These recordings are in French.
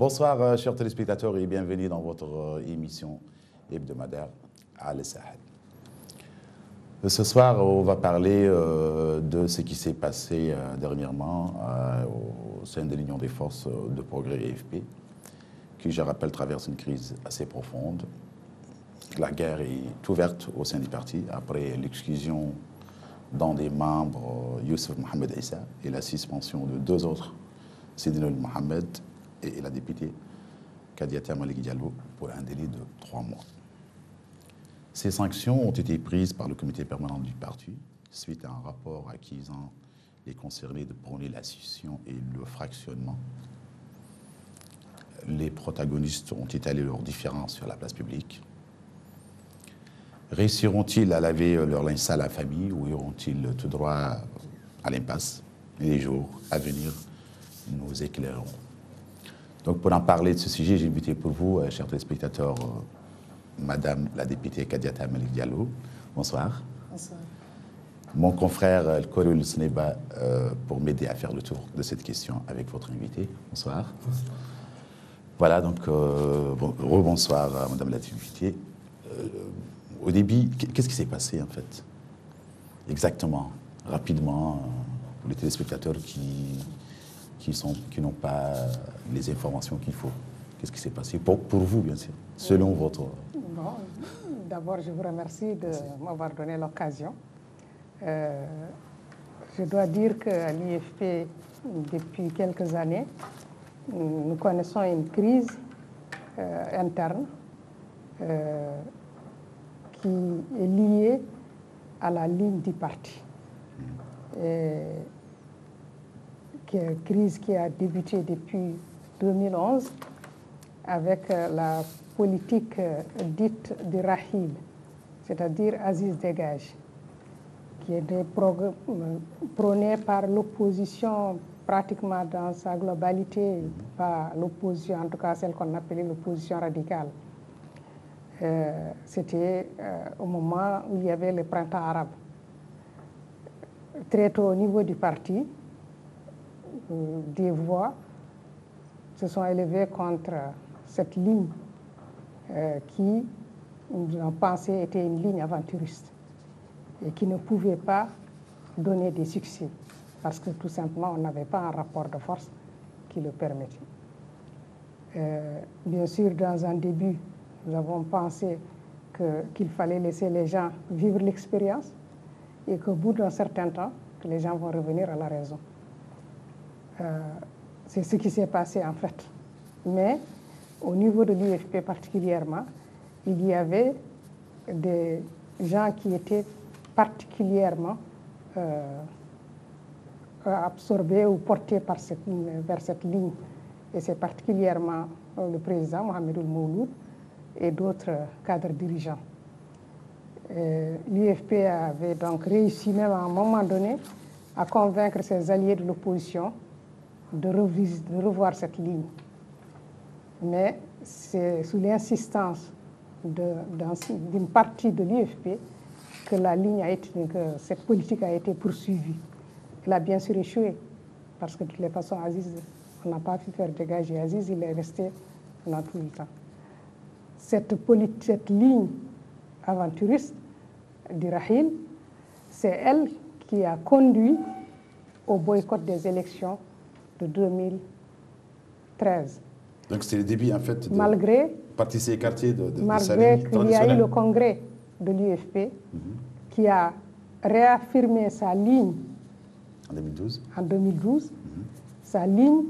Bonsoir, chers téléspectateurs, et bienvenue dans votre émission hebdomadaire Al Sahel. Ce soir, on va parler de ce qui s'est passé dernièrement au sein de l'Union des forces de progrès EFP, qui, je rappelle, traverse une crise assez profonde. La guerre est ouverte au sein du parti après l'exclusion d'un des membres, Youssef Mohamed Issa, et la suspension de deux autres, Sidinul Mohamed et la députée Kadiata Malik Diallo, pour un délai de 3 mois. Ces sanctions ont été prises par le comité permanent du parti suite à un rapport accusant les concernés de prôner la scission et le fractionnement. Les protagonistes ont étalé leurs différences sur la place publique. Réussiront-ils à laver leur linge sale à la famille ou iront-ils tout droit à l'impasse? Les jours à venir nous éclaireront. Donc pour en parler de ce sujet, j'ai invité pour vous, chers téléspectateurs, Madame la députée Kadiata Malik Diallo. Bonsoir. Bonsoir. Mon confrère Korul Sneba pour m'aider à faire le tour de cette question avec votre invité. Bonsoir. Bonsoir. Voilà, donc rebonsoir Madame la députée. Au début, qu'est-ce qui s'est passé en fait? Exactement, rapidement, pour les téléspectateurs qui n'ont pas les informations qu'il faut. Qu'est-ce qui s'est passé pour vous, bien sûr, selon votre... Bon, d'abord, je vous remercie de m'avoir donné l'occasion. Je dois dire qu'à l'IFP, depuis quelques années, nous connaissons une crise interne qui est liée à la ligne du parti. Crise qui a débuté depuis 2011 avec la politique dite de Rahil, c'est-à-dire Aziz dégage, qui est prônée par l'opposition pratiquement dans sa globalité, pas l'opposition, en tout cas celle qu'on appelait l'opposition radicale. C'était au moment où il y avait le printemps arabe. Très tôt au niveau du parti, des voix se sont élevées contre cette ligne qui, nous avons pensé, était une ligne aventuriste et qui ne pouvait pas donner des succès parce que tout simplement on n'avait pas un rapport de force qui le permettait. Bien sûr, dans un début, nous avons pensé qu'il fallait laisser les gens vivre l'expérience et qu'au bout d'un certain temps, que les gens vont revenir à la raison. C'est ce qui s'est passé en fait. Mais au niveau de l'UFP particulièrement, il y avait des gens qui étaient particulièrement absorbés ou portés vers cette ligne. Et c'est particulièrement le président Mohamed Mouloud et d'autres cadres dirigeants. L'UFP avait donc réussi même à un moment donné à convaincre ses alliés de l'opposition de revoir cette ligne. Mais c'est sous l'insistance d'une partie de l'UFP que cette politique a été poursuivie. Elle a bien sûr échoué, parce que de toutes les façons, Aziz, on n'a pas pu faire dégager Aziz, il est resté pendant tout le temps. Cette ligne aventuriste du Rahil, c'est elle qui a conduit au boycott des élections de 2013. Donc c'est le début en fait de malgré partie quartier de malgré qu'il y a eu le congrès de l'UFP qui a réaffirmé sa ligne en 2012, sa ligne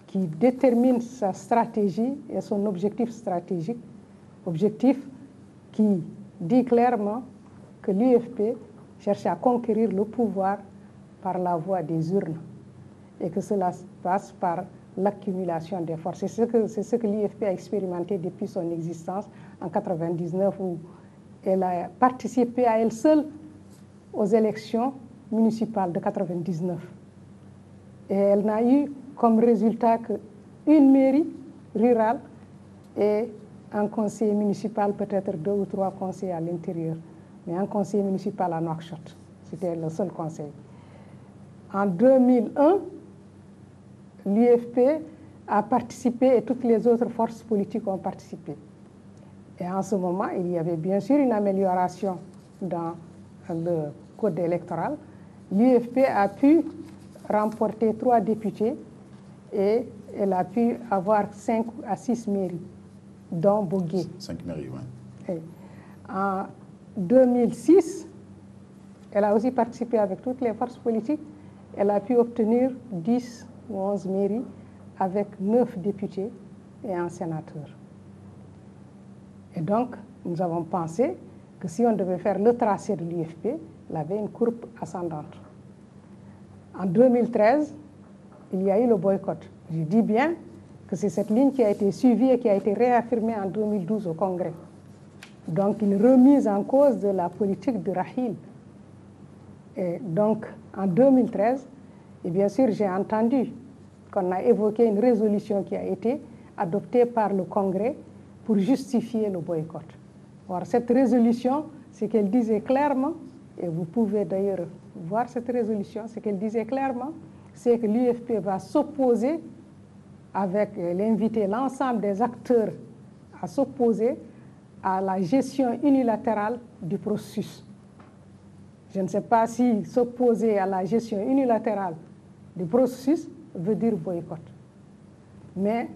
qui détermine sa stratégie et son objectif stratégique, objectif qui dit clairement que l'UFP cherche à conquérir le pouvoir par la voie des urnes et que cela passe par l'accumulation des forces. C'est ce que l'UFP a expérimenté depuis son existence en 1999, où elle a participé à elle seule aux élections municipales de 1999. Et elle n'a eu comme résultat qu'une mairie rurale et un conseiller municipal, peut-être 2 ou 3 conseillers à l'intérieur, mais un conseiller municipal à Nouakchott. C'était le seul conseil. En 2001, l'UFP a participé et toutes les autres forces politiques ont participé. Et en ce moment, il y avait bien sûr une amélioration dans le code électoral. L'UFP a pu remporter 3 députés et elle a pu avoir 5 à 6 mairies, dont Bogué. 5 mairies, oui. En 2006, elle a aussi participé avec toutes les forces politiques. Elle a pu obtenir 10 ou 11 mairies avec 9 députés et un sénateur. Et donc, nous avons pensé que si on devait faire le tracé de l'UFP, il avait une courbe ascendante. En 2013, il y a eu le boycott. Je dis bien que c'est cette ligne qui a été suivie et qui a été réaffirmée en 2012 au Congrès. Donc, une remise en cause de la politique de Rahil. Et donc, en 2013, et bien sûr, j'ai entendu qu'on a évoqué une résolution qui a été adoptée par le Congrès pour justifier le boycott. Or, cette résolution, ce qu'elle disait clairement, et vous pouvez d'ailleurs voir cette résolution, ce qu'elle disait clairement, c'est que l'UFP va s'opposer, avec l'inviter l'ensemble des acteurs à s'opposer à la gestion unilatérale du processus. Je ne sais pas si s'opposer à la gestion unilatérale du processus veut dire boycott. Mais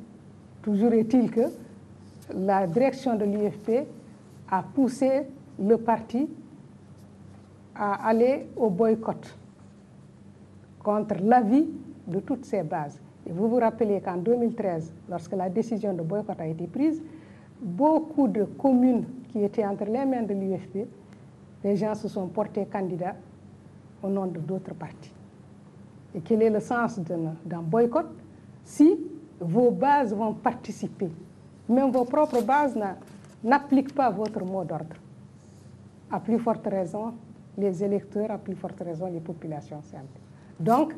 toujours est-il que la direction de l'UFP a poussé le parti à aller au boycott contre l'avis de toutes ces bases. Et vous vous rappelez qu'en 2013, lorsque la décision de boycott a été prise, beaucoup de communes qui étaient entre les mains de l'UFP, les gens se sont portés candidats au nom de d'autres partis. Et quel est le sens d'un boycott si vos bases vont participer? Même vos propres bases n'appliquent pas votre mot d'ordre. À plus forte raison, les électeurs, à plus forte raison, les populations simples. Donc,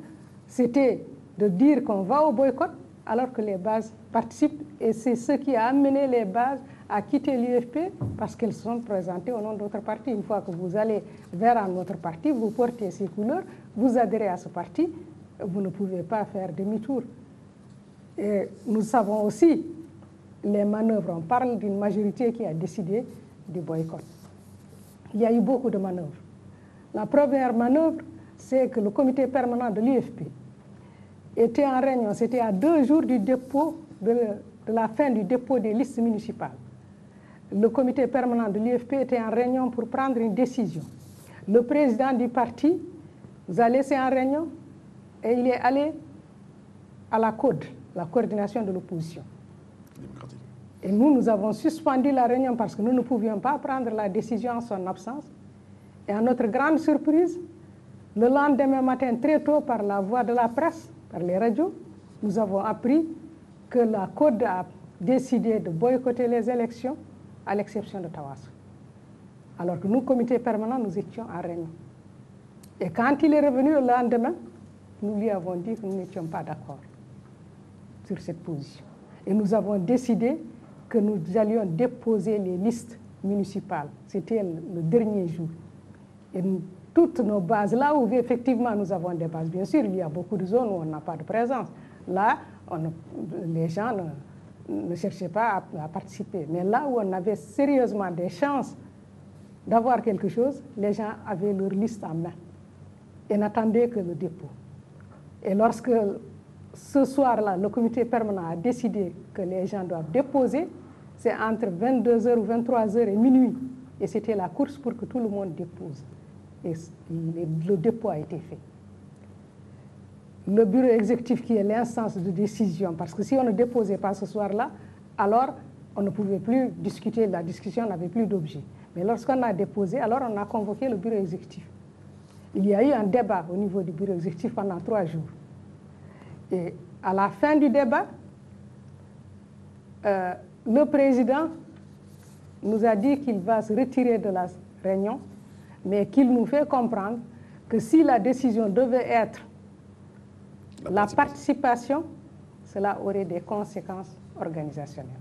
c'était de dire qu'on va au boycott alors que les bases participent. Et c'est ce qui a amené les bases à quitter l'UFP parce qu'elles sont présentées au nom d'autres partis. Une fois que vous allez vers un autre parti, vous portez ces couleurs, vous adhérez à ce parti, vous ne pouvez pas faire demi-tour. Et nous savons aussi les manœuvres. On parle d'une majorité qui a décidé du boycott. Il y a eu beaucoup de manœuvres. La première manœuvre, c'est que le comité permanent de l'UFP était en réunion. C'était à 2 jours du dépôt, de la fin du dépôt des listes municipales. Le comité permanent de l'UFP était en réunion pour prendre une décision. Le président du parti nous a laissé en réunion et il est allé à la CODE, la coordination de l'opposition. Et nous avons suspendu la réunion parce que nous ne pouvions pas prendre la décision en son absence. Et à notre grande surprise, le lendemain matin, très tôt, par la voie de la presse, par les radios, nous avons appris que la CODE a décidé de boycotter les élections, à l'exception de Tawasso. Alors que nous, comité permanent, nous étions en réunion. Et quand il est revenu le lendemain, nous lui avons dit que nous n'étions pas d'accord sur cette position. Et nous avons décidé que nous allions déposer les listes municipales. C'était le dernier jour. Et toutes nos bases, là où effectivement nous avons des bases, bien sûr, il y a beaucoup de zones où on n'a pas de présence. Là, les gens ne cherchaient pas à participer. Mais là où on avait sérieusement des chances d'avoir quelque chose, les gens avaient leur liste en main et n'attendaient que le dépôt. Et lorsque ce soir-là, le comité permanent a décidé que les gens doivent déposer, c'est entre 22h ou 23h et minuit. Et c'était la course pour que tout le monde dépose. Et le dépôt a été fait. Le bureau exécutif qui est l'instance de décision, parce que si on ne déposait pas ce soir-là, alors on ne pouvait plus discuter, la discussion n'avait plus d'objet. Mais lorsqu'on a déposé, alors on a convoqué le bureau exécutif. Il y a eu un débat au niveau du bureau exécutif pendant 3 jours. Et à la fin du débat, le président nous a dit qu'il va se retirer de la réunion, mais qu'il nous fait comprendre que si la décision devait être la participation, cela aurait des conséquences organisationnelles.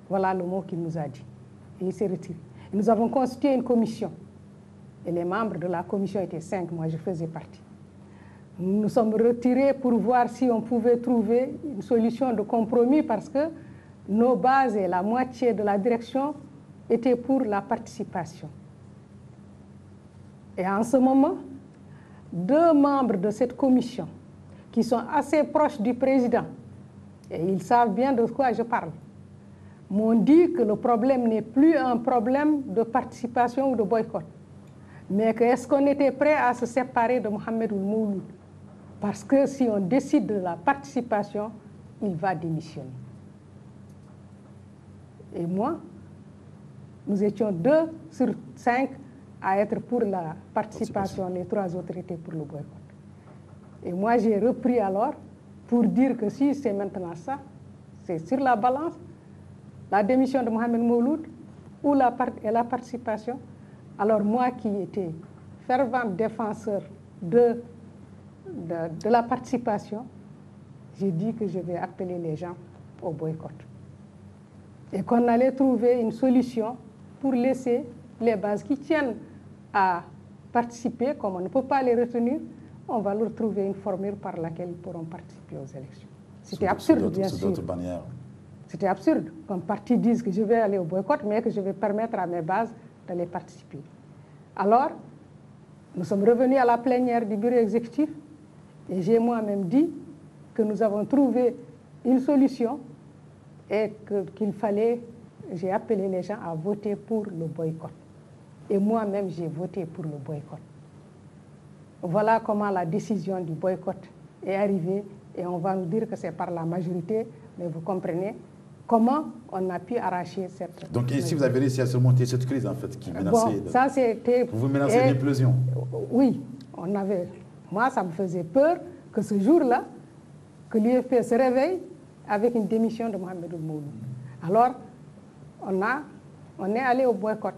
Voilà le mot qu'il nous a dit. Et il s'est retiré. Et nous avons constitué une commission. Et les membres de la commission étaient 5, moi je faisais partie. Nous nous sommes retirés pour voir si on pouvait trouver une solution de compromis parce que nos bases et la moitié de la direction étaient pour la participation. Et en ce moment, 2 membres de cette commission qui sont assez proches du président, et ils savent bien de quoi je parle, m'ont dit que le problème n'est plus un problème de participation ou de boycott, mais que est-ce qu'on était prêt à se séparer de Mohamed Ould Mouloud? Parce que si on décide de la participation, il va démissionner. Et moi, nous étions 2 sur 5 à être pour la participation, les 3 autres étaient pour le boycott. Et moi, j'ai repris alors pour dire que si c'est maintenant ça, c'est sur la balance, la démission de Mohamed Mouloud ou la participation. Alors moi qui étais fervent défenseur de la participation, j'ai dit que je vais appeler les gens au boycott. Et qu'on allait trouver une solution pour laisser les bases qui tiennent à participer, comme on ne peut pas les retenir, on va leur trouver une formule par laquelle ils pourront participer aux élections. C'était absurde, bien sûr. C'était absurde qu'un parti dise que je vais aller au boycott, mais que je vais permettre à mes bases d'aller participer. Alors, nous sommes revenus à la plénière du bureau exécutif et j'ai moi-même dit que nous avons trouvé une solution et qu'il fallait, j'ai appelé les gens à voter pour le boycott. Et moi-même, j'ai voté pour le boycott. Voilà comment la décision du boycott est arrivée et on va nous dire que c'est par la majorité, mais vous comprenez comment on a pu arracher cette... Donc ici, vous avez réussi à surmonter cette crise, en fait, qui menaçait... Bon, ça c'était... Vous menacez une implosion. Oui, on avait... Moi, ça me faisait peur que ce jour-là, que l'UFP se réveille avec une démission de Mohamed Ould Mouloud. Alors, on est allé au boycott.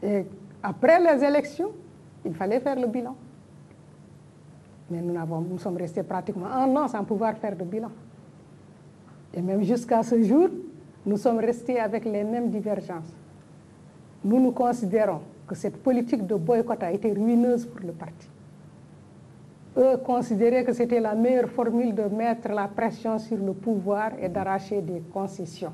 Et après les élections, il fallait faire le bilan. Mais nous sommes restés pratiquement 1 an sans pouvoir faire de bilan. Et même jusqu'à ce jour, nous sommes restés avec les mêmes divergences. Nous considérons que cette politique de boycott a été ruineuse pour le parti. Eux considéraient que c'était la meilleure formule de mettre la pression sur le pouvoir et d'arracher des concessions.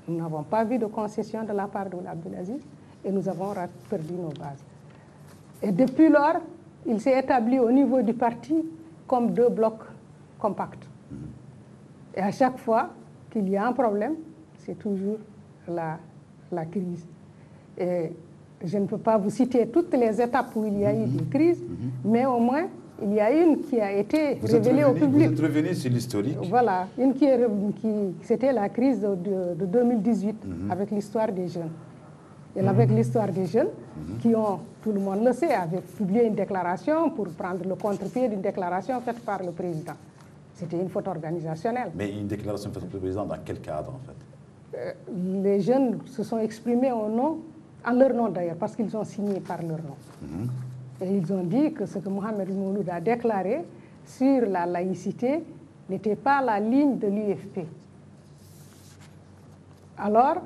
Nous n'avons pas vu de concession de la part de Abdelaziz et nous avons perdu nos bases. Et depuis lors, il s'est établi au niveau du parti comme 2 blocs compacts. Et à chaque fois qu'il y a un problème, c'est toujours la crise. Et je ne peux pas vous citer toutes les étapes où il y a eu des crises, mais au moins, il y a une qui a été révélée au public. Vous êtes revenu sur l'historique. Voilà, une c'était la crise de 2018 avec l'histoire des jeunes. Et avec l'histoire des jeunes qui ont, tout le monde le sait, avaient publié une déclaration pour prendre le contre-pied d'une déclaration faite par le président. C'était une faute organisationnelle. Mais une déclaration faite par le président, dans quel cadre, en fait? Les jeunes se sont exprimés en leur nom d'ailleurs, parce qu'ils ont signé par leur nom. Et ils ont dit que ce que Mohamed Mouloud a déclaré sur la laïcité n'était pas la ligne de l'UFP. Alors,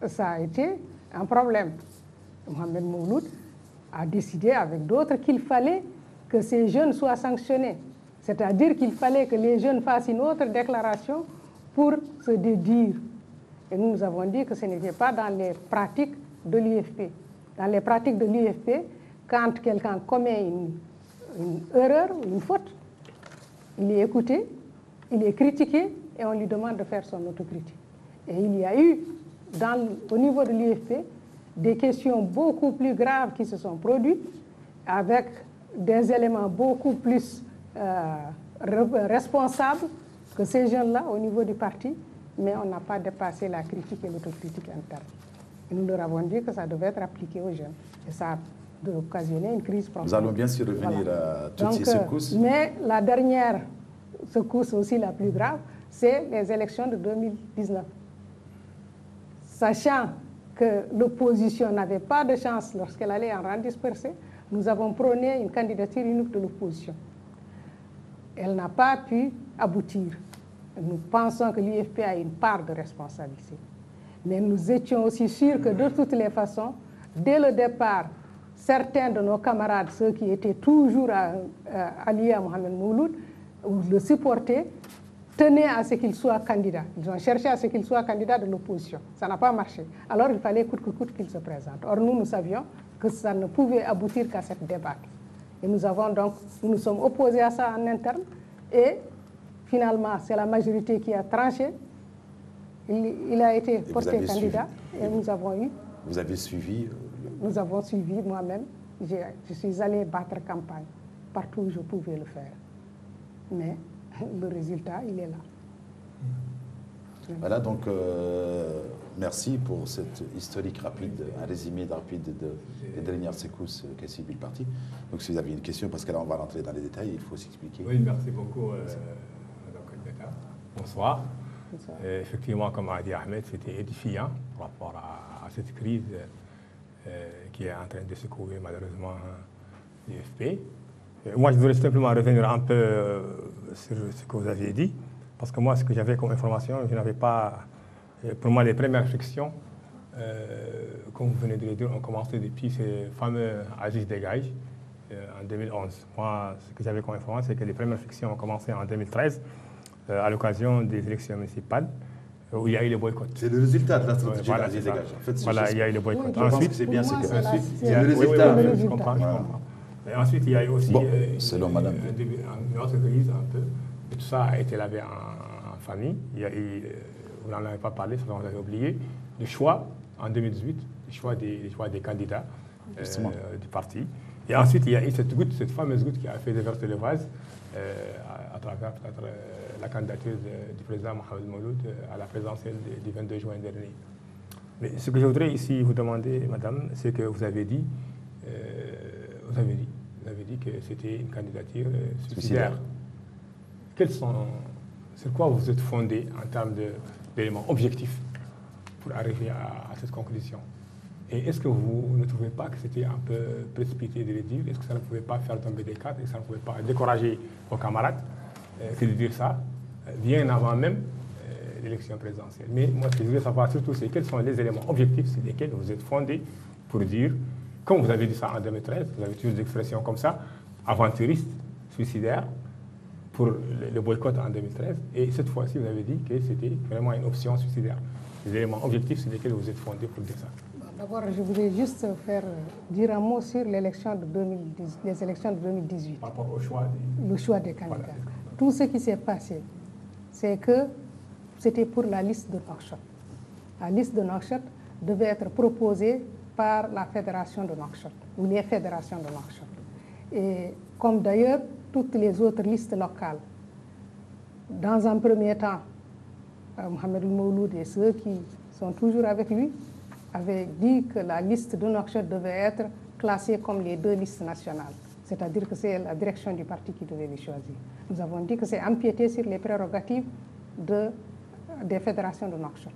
ça a été un problème. Mohamed Mouloud a décidé avec d'autres qu'il fallait que ces jeunes soient sanctionnés. C'est-à-dire qu'il fallait que les jeunes fassent une autre déclaration pour se dédire. Et nous avons dit que ce n'était pas dans les pratiques de l'UFP. Dans les pratiques de l'UFP, quand quelqu'un commet une erreur ou une faute, il est écouté, il est critiqué et on lui demande de faire son autocritique. Et il y a eu, au niveau de l'UFP, des questions beaucoup plus graves qui se sont produites avec des éléments beaucoup plus responsables que ces jeunes-là au niveau du parti, mais on n'a pas dépassé la critique et l'autocritique interne. Et nous leur avons dit que ça devait être appliqué aux jeunes. Et ça a occasionné une crise profonde. Nous allons bien sûr revenir à toutes ces secousses. Mais la dernière secousse aussi la plus grave, c'est les élections de 2019. Sachant que l'opposition n'avait pas de chance lorsqu'elle allait en rang dispersé, nous avons prôné une candidature unique de l'opposition. Elle n'a pas pu aboutir. Nous pensons que l'UFP a une part de responsabilité. Mais nous étions aussi sûrs que de toutes les façons, dès le départ, certains de nos camarades, ceux qui étaient toujours alliés à Mohamed Mouloud, ou le supportaient, tenaient à ce qu'il soit candidat. Ils ont cherché à ce qu'il soit candidat de l'opposition. Ça n'a pas marché. Alors il fallait coûte que coûte qu'il se présente. Or nous savions que ça ne pouvait aboutir qu'à cette débâcle. Et nous nous sommes opposés à ça en interne. Et finalement, c'est la majorité qui a tranché. Il a été porté candidat et nous avons eu. Vous avez suivi Nous avons suivi moi-même. Je suis allé battre campagne partout où je pouvais le faire. Mais le résultat, il est là. Voilà, donc merci pour cette historique rapide, un résumé rapide des dernières secousses qu'a suivi le parti. Donc si vous avez une question, parce que là on va rentrer dans les détails, il faut s'expliquer. Oui, merci beaucoup, Madame Kandidata. Bonsoir. Effectivement, comme a dit Ahmed, c'était édifiant par rapport à cette crise qui est en train de secouer malheureusement l'UFP. Moi, je voudrais simplement revenir un peu sur ce que vous aviez dit, parce que moi, ce que j'avais comme information, je n'avais pas... Pour moi, les premières frictions, comme vous venez de le dire, ont commencé depuis ces fameux Aziz Degage en 2011. Moi, ce que j'avais comme information, c'est que les premières frictions ont commencé en 2013, à l'occasion des élections municipales, où il y a eu le boycott. C'est le résultat de la stratégie d'Aziz Degage. En fait, voilà, il y a eu le boycott. Oui, ensuite, c'est bien, c'est le résultat. Je comprends. Et ensuite, il y a eu aussi selon madame. Une autre crise un peu. Et tout ça a été lavé en famille. Il y a eu, vous n'en avez pas parlé, ça vous avez oublié, le choix en 2018, le choix des candidats du parti. Et ensuite, il y a eu cette fameuse goutte qui a fait déverser le vase à travers peut-être la candidature du président Mohamed Mouloud à la présidentielle du 22 juin dernier. Mais ce que je voudrais ici vous demander, madame, c'est que vous avez dit que c'était une candidature suicidaire. Sur quoi vous êtes fondé en termes d'éléments objectifs pour arriver à cette conclusion? Et est-ce que vous ne trouvez pas que c'était un peu précipité de le dire? Est-ce que ça ne pouvait pas faire tomber des cadres? Est-ce que ça ne pouvait pas décourager vos camarades que de dire ça bien avant même l'élection présidentielle? Mais moi, ce que je voulais savoir surtout, c'est quels sont les éléments objectifs sur lesquels vous êtes fondé pour dire, comme vous avez dit ça en 2013, vous avez toujours des expressions comme ça, aventuriste, suicidaire, pour le boycott en 2013. Et cette fois-ci, vous avez dit que c'était vraiment une option suicidaire. Les éléments objectifs sur lesquels vous êtes fondé pour dire ça. D'abord, je voulais juste dire un mot sur les élections de 2018. Par rapport au choix le choix des candidats. Voilà. Tout ce qui s'est passé, c'est que c'était pour la liste de Nouakchott. La liste de Nouakchott devait être proposée par la fédération de Nouakchott, ou les fédérations de Nouakchott. Et comme d'ailleurs toutes les autres listes locales, dans un premier temps, Mohamed Mouloud et ceux qui sont toujours avec lui avaient dit que la liste de Nouakchott devait être classée comme les deux listes nationales. C'est-à-dire que c'est la direction du parti qui devait les choisir. Nous avons dit que c'est empiéter sur les prérogatives des fédérations de Nouakchott.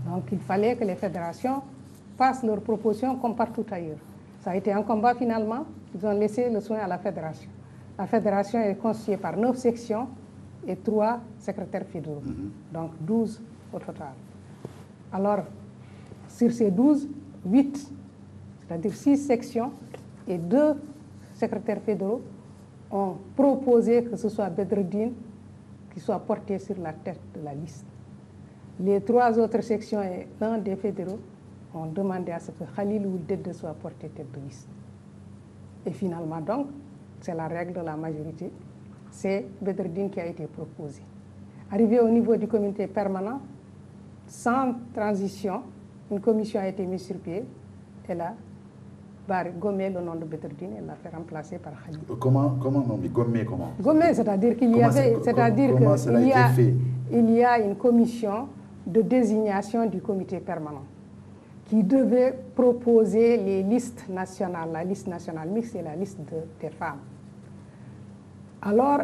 Donc il fallait que les fédérations fassent leurs propositions comme partout ailleurs. Ça a été un combat finalement. Ils ont laissé le soin à la fédération. La fédération est constituée par 9 sections et 3 secrétaires fédéraux. Donc 12 au total. Alors, sur ces 12, 8, c'est-à-dire 6 sections et 2 secrétaires fédéraux ont proposé que ce soit Bedreddine qui soit porté sur la tête de la liste. Les 3 autres sections et 1 des fédéraux ont demandé à ce que Khalil Oulded soit porté tête de liste. Et finalement, donc, c'est la règle de la majorité, c'est Bedreddine qui a été proposé. Arrivé au niveau du comité permanent, sans transition, une commission a été mise sur pied. Elle a gommé le nom de Bedreddine et l'a fait remplacer par Khalil. Comment nommer? Gommer comment? Gommer, c'est-à-dire qu'il y avait, il y a une commission de désignation du comité permanent qui devait proposer les listes nationales, la liste nationale mixte et la liste des femmes. Alors,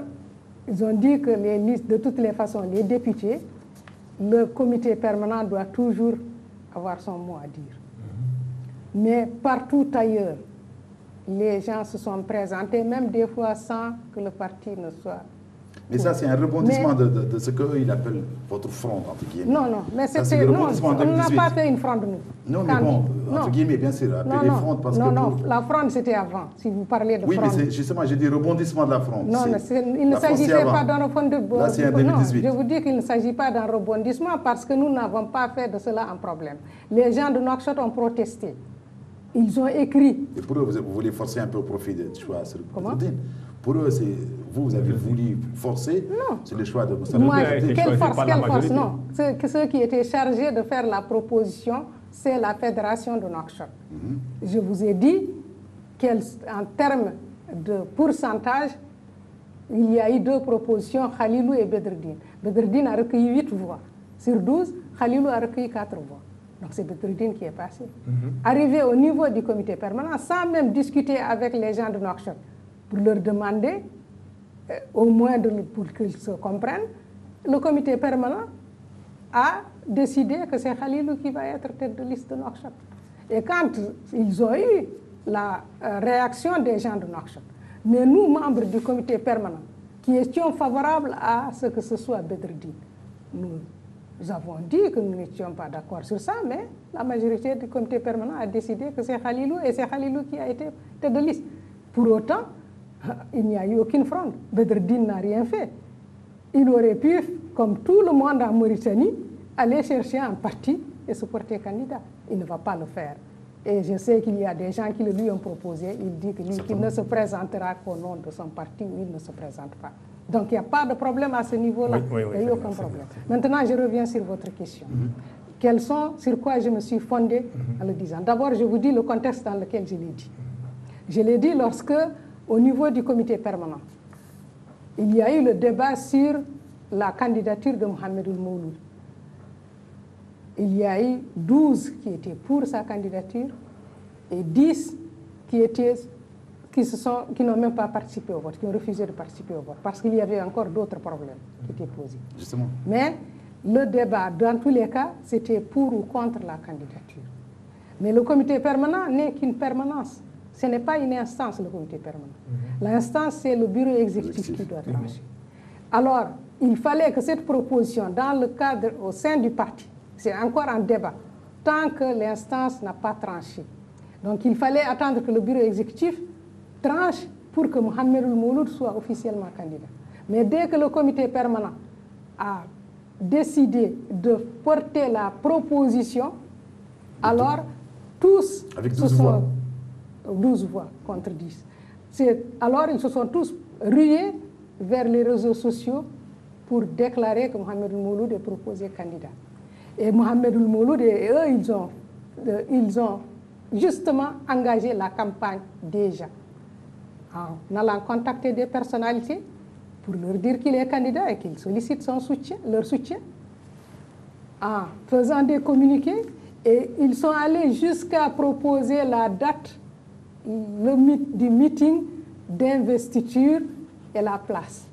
ils ont dit que les listes, de toutes les façons, les députés, le comité permanent doit toujours avoir son mot à dire. Mais partout ailleurs, les gens se sont présentés, même des fois sans que le parti ne soit Mais ça, c'est un rebondissement de ce qu'il appelle votre fronde, entre guillemets. Non, non, mais c'était... Non, on n'a pas fait une fronde, nous. Non, mais bon, entre guillemets, bien sûr, appelez fronde parce que... Non, la fronde, c'était avant, si vous parlez de fronde. Oui, mais justement, j'ai dit rebondissement de la fronde. Non, il ne s'agissait pas d'un rebondissement. Là, c'est en 2018. Non, je vous dis qu'il ne s'agit pas d'un rebondissement parce que nous n'avons pas fait de cela un problème. Les gens de Nouakchott ont protesté. Ils ont écrit. Et pour eux, vous voulez forcer un peu au profit de choix sur Comment? Pour eux, vous avez voulu forcer. Non. C'est le choix de Moi, quelle force, non. Ceux qui étaient chargés de faire la proposition, c'est la fédération de Nouakchott. Je vous ai dit qu'en termes de pourcentage, il y a eu 2 propositions, Khalilou et Bedreddine. Bedreddine a recueilli 8 voix. Sur 12, Khalilou a recueilli 4 voix. Donc c'est Bedreddine qui est passé. Arrivé au niveau du comité permanent, sans même discuter avec les gens de Nouakchott, pour leur demander, au moins pour qu'ils se comprennent, le comité permanent a décidé que c'est Khalilou qui va être tête de liste de Nouakchott. Et quand ils ont eu la réaction des gens de Nouakchott, mais nous, membres du comité permanent, qui étions favorables à ce que ce soit Bedreddine, nous avons dit que nous n'étions pas d'accord sur ça, mais la majorité du comité permanent a décidé que c'est Khalilou et c'est Khalilou qui a été tête de liste. Pour autant, il n'y a eu aucune fronde. Bedreddine n'a rien fait. Il aurait pu, comme tout le monde en Mauritanie, aller chercher un parti et se porter candidat. Il ne va pas le faire. Et je sais qu'il y a des gens qui le lui ont proposé. Il dit qu'il ne se présentera qu'au nom de son parti ou il ne se présente pas. Donc il n'y a pas de problème à ce niveau-là. Il n'y a eu aucun problème. Maintenant, je reviens sur votre question. Sur quoi je me suis fondée en le disant. D'abord, je vous dis le contexte dans lequel je l'ai dit. Je l'ai dit lorsque, au niveau du comité permanent, il y a eu le débat sur la candidature de Mohamed Mouloud. Il y a eu 12 qui étaient pour sa candidature et 10 qui n'ont même pas participé au vote, qui ont refusé de participer au vote, parce qu'il y avait encore d'autres problèmes qui étaient posés. Justement. Mais le débat, dans tous les cas, c'était pour ou contre la candidature. Mais le comité permanent n'est qu'une permanence. Ce n'est pas une instance, le comité permanent. L'instance, c'est le bureau exécutif qui doit trancher. Alors, il fallait que cette proposition, dans le cadre, au sein du parti, c'est encore en débat, tant que l'instance n'a pas tranché. Donc, il fallait attendre que le bureau exécutif tranche pour que Mohamed Mouloud soit officiellement candidat. Mais dès que le comité permanent a décidé de porter la proposition, alors tous... Avec 12 voix. 12 voix contre 10. Alors ils se sont tous rués vers les réseaux sociaux pour déclarer que Mohamed Mouloud est proposé candidat. Et Mohamed Mouloud et eux, ils ont justement engagé la campagne déjà, en allant contacter des personnalités pour leur dire qu'il est candidat et qu'ils sollicitent leur soutien, en faisant des communiqués. Et ils sont allés jusqu'à proposer la date du meeting d'investiture et la place.